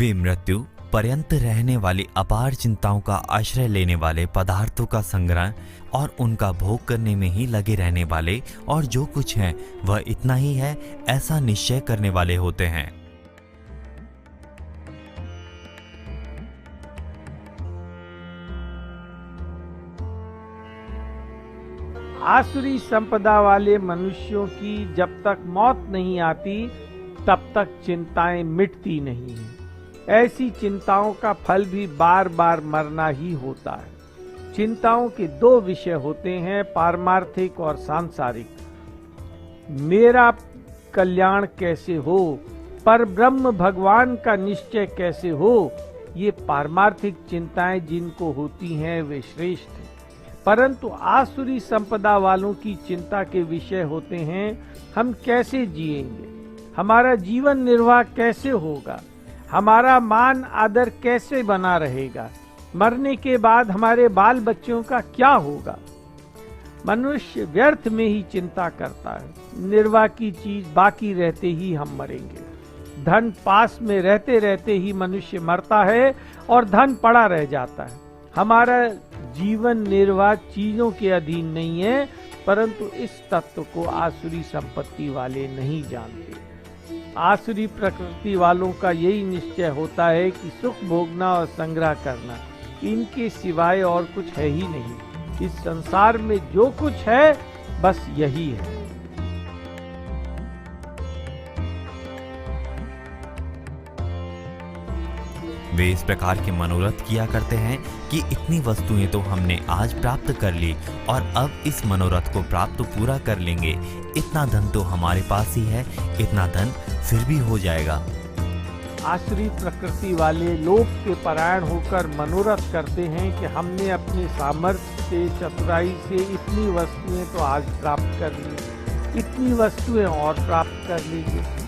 वे मृत्यु पर्यंत रहने वाली अपार चिंताओं का आश्रय लेने वाले पदार्थों का संग्रह और उनका भोग करने में ही लगे रहने वाले, और जो कुछ है वह इतना ही है ऐसा निश्चय करने वाले होते हैं। आसुरी संपदा वाले मनुष्यों की जब तक मौत नहीं आती तब तक चिंताएं मिटती नहीं हैं। ऐसी चिंताओं का फल भी बार बार मरना ही होता है। चिंताओं के दो विषय होते हैं, पारमार्थिक और सांसारिक। मेरा कल्याण कैसे हो, पर ब्रह्म भगवान का निश्चय कैसे हो, ये पारमार्थिक चिंताएं जिनको होती हैं वे श्रेष्ठ हैं। परंतु आसुरी संपदा वालों की चिंता के विषय होते हैं, हम कैसे जिएंगे, हमारा जीवन निर्वाह कैसे होगा, हमारा मान आदर कैसे बना रहेगा, मरने के बाद हमारे बाल बच्चों का क्या होगा। मनुष्य व्यर्थ में ही चिंता करता है। निर्वाह की चीज बाकी रहते ही हम मरेंगे। धन पास में रहते रहते ही मनुष्य मरता है और धन पड़ा रह जाता है। हमारा जीवन निर्वाह चीजों के अधीन नहीं है, परंतु इस तत्व को आसुरी संपत्ति वाले नहीं जानते। आसुरी प्रकृति वालों का यही निश्चय होता है कि सुख भोगना और संग्रह करना, इनके सिवाय और कुछ है ही नहीं। इस संसार में जो कुछ है बस यही है। वे इस प्रकार के मनोरथ किया करते हैं कि इतनी वस्तुएं तो हमने आज प्राप्त कर ली और अब इस मनोरथ को प्राप्त पूरा कर लेंगे। इतना धन तो हमारे पास ही है, इतना धन फिर भी हो जाएगा। आसुरी प्रकृति वाले लोभ के परायण होकर मनोरथ करते हैं कि हमने अपने सामर्थ्य से, चतुराई से इतनी वस्तुएं तो आज प्राप्त कर ली, इतनी वस्तुएं और प्राप्त कर लीजिए।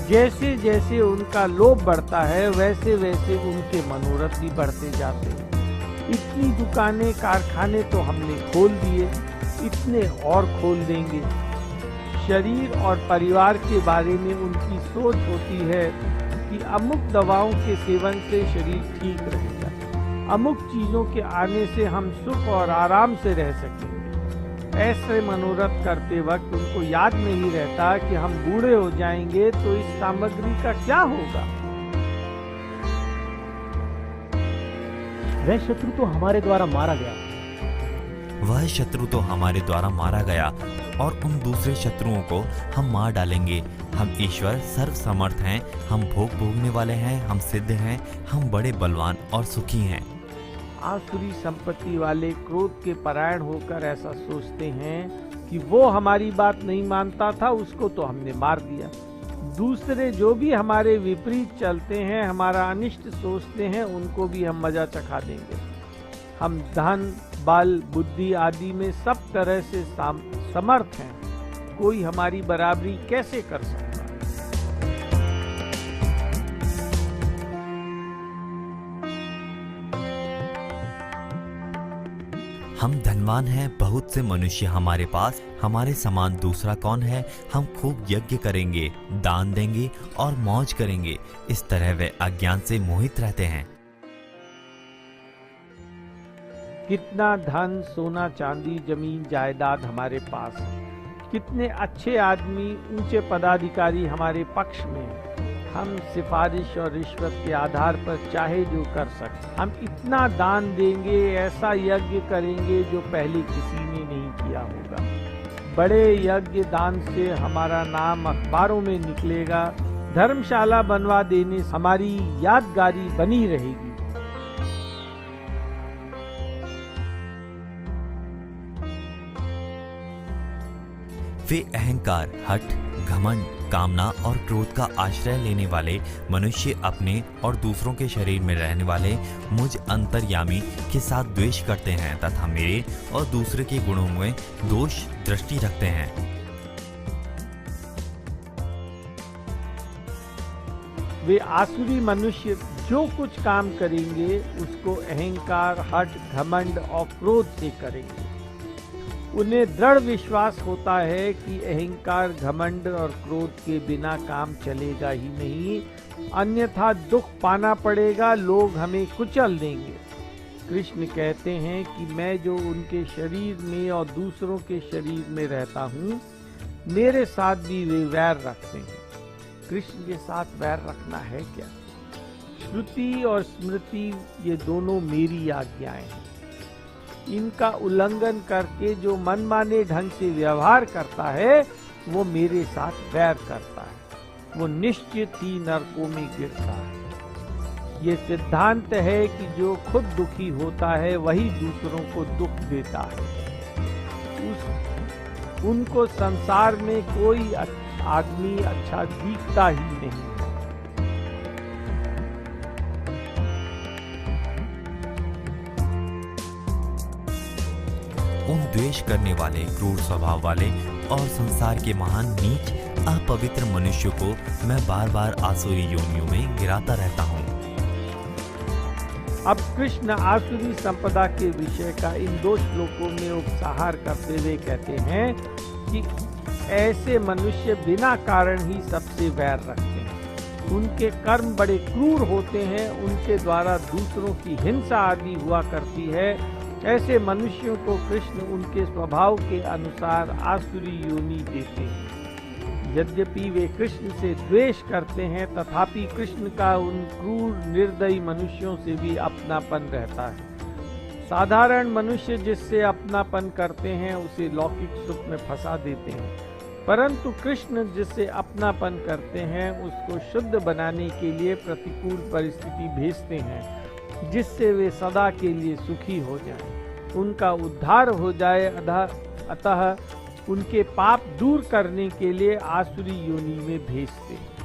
जैसे जैसे उनका लोभ बढ़ता है वैसे वैसे उनके मनोरथ भी बढ़ते जाते हैं। इतनी दुकानें कारखाने तो हमने खोल दिए, इतने और खोल देंगे। शरीर और परिवार के बारे में उनकी सोच होती है कि अमुक दवाओं के सेवन से शरीर ठीक रहेगा, अमुक चीजों के आने से हम सुख और आराम से रह सकेंगे। ऐसे मनोरथ करते वक्त उनको याद नहीं रहता कि हम बूढ़े हो जाएंगे तो इस सामग्री का क्या होगा। वह शत्रु तो हमारे द्वारा मारा गया, वह शत्रु तो हमारे द्वारा मारा गया और उन दूसरे शत्रुओं को हम मार डालेंगे। हम ईश्वर सर्व समर्थ हैं, हम भोग भोगने वाले हैं, हम सिद्ध हैं, हम बड़े बलवान और सुखी हैं। आसुरी संपत्ति वाले क्रोध के परायण होकर ऐसा सोचते हैं कि वो हमारी बात नहीं मानता था, उसको तो हमने मार दिया। दूसरे जो भी हमारे विपरीत चलते हैं, हमारा अनिष्ट सोचते हैं, उनको भी हम मजा चखा देंगे। हम धन, बल, बुद्धि आदि में सब तरह से समर्थ हैं, कोई हमारी बराबरी कैसे कर सकता है। हम धनवान हैं, बहुत से मनुष्य हमारे पास, हमारे समान दूसरा कौन है। हम खूब यज्ञ करेंगे, दान देंगे और मौज करेंगे। इस तरह वे अज्ञान से मोहित रहते हैं। कितना धन, सोना, चांदी, जमीन, जायदाद हमारे पास है। कितने अच्छे आदमी, ऊंचे पदाधिकारी हमारे पक्ष में हैं। हम सिफारिश और रिश्वत के आधार पर चाहे जो कर सकते। हम इतना दान देंगे, ऐसा यज्ञ करेंगे जो पहले किसी ने नहीं किया होगा। बड़े यज्ञ दान से हमारा नाम अखबारों में निकलेगा। धर्मशाला बनवा देने से हमारी यादगारी बनी रहेगी। वे अहंकार, हठ, घमंड, कामना और क्रोध का आश्रय लेने वाले मनुष्य अपने और दूसरों के शरीर में रहने वाले मुझ अंतर्यामी के साथ द्वेष करते हैं तथा मेरे और दूसरे के गुणों में दोष दृष्टि रखते हैं। वे आसुरी मनुष्य जो कुछ काम करेंगे उसको अहंकार, हठ, घमंड और क्रोध से करेंगे। उन्हें दृढ़ विश्वास होता है कि अहंकार, घमंड और क्रोध के बिना काम चलेगा ही नहीं, अन्यथा दुख पाना पड़ेगा, लोग हमें कुचल देंगे। कृष्ण कहते हैं कि मैं जो उनके शरीर में और दूसरों के शरीर में रहता हूँ, मेरे साथ भी वे वैर रखते हैं। कृष्ण के साथ वैर रखना है क्या? श्रुति और स्मृति ये दोनों मेरी आज्ञाएं हैं। इनका उल्लंघन करके जो मनमाने ढंग से व्यवहार करता है वो मेरे साथ वैर करता है, वो निश्चित ही नरकों में गिरता है। ये सिद्धांत है कि जो खुद दुखी होता है वही दूसरों को दुख देता है। उनको संसार में कोई आदमी अच्छा दिखता ही नहीं। उन द्वेष करने वाले, क्रूर स्वभाव वाले और संसार के महान नीच अपवित्र मनुष्य को मैं बार बार आसुरी योनियों में गिराता रहता हूँ। अब कृष्ण आसुरी संपदा के विषय का इन 2 श्लोकों में उपसंहार करते हुए कहते हैं कि ऐसे मनुष्य बिना कारण ही सबसे वैर रखते हैं। उनके कर्म बड़े क्रूर होते हैं, उनके द्वारा दूसरों की हिंसा आदि हुआ करती है। ऐसे मनुष्यों को कृष्ण उनके स्वभाव के अनुसार आसुरी योनि देते हैं। यद्यपि वे कृष्ण से द्वेष करते हैं, तथापि कृष्ण का उन क्रूर निर्दयी मनुष्यों से भी अपनापन रहता है। साधारण मनुष्य जिससे अपनापन करते हैं उसे लौकिक सुख में फंसा देते हैं, परंतु कृष्ण जिससे अपनापन करते हैं उसको शुद्ध बनाने के लिए प्रतिकूल परिस्थिति भेजते हैं, जिससे वे सदा के लिए सुखी हो जाएं, उनका उद्धार हो जाए। अतः उनके पाप दूर करने के लिए आसुरी योनि में भेजते हैं।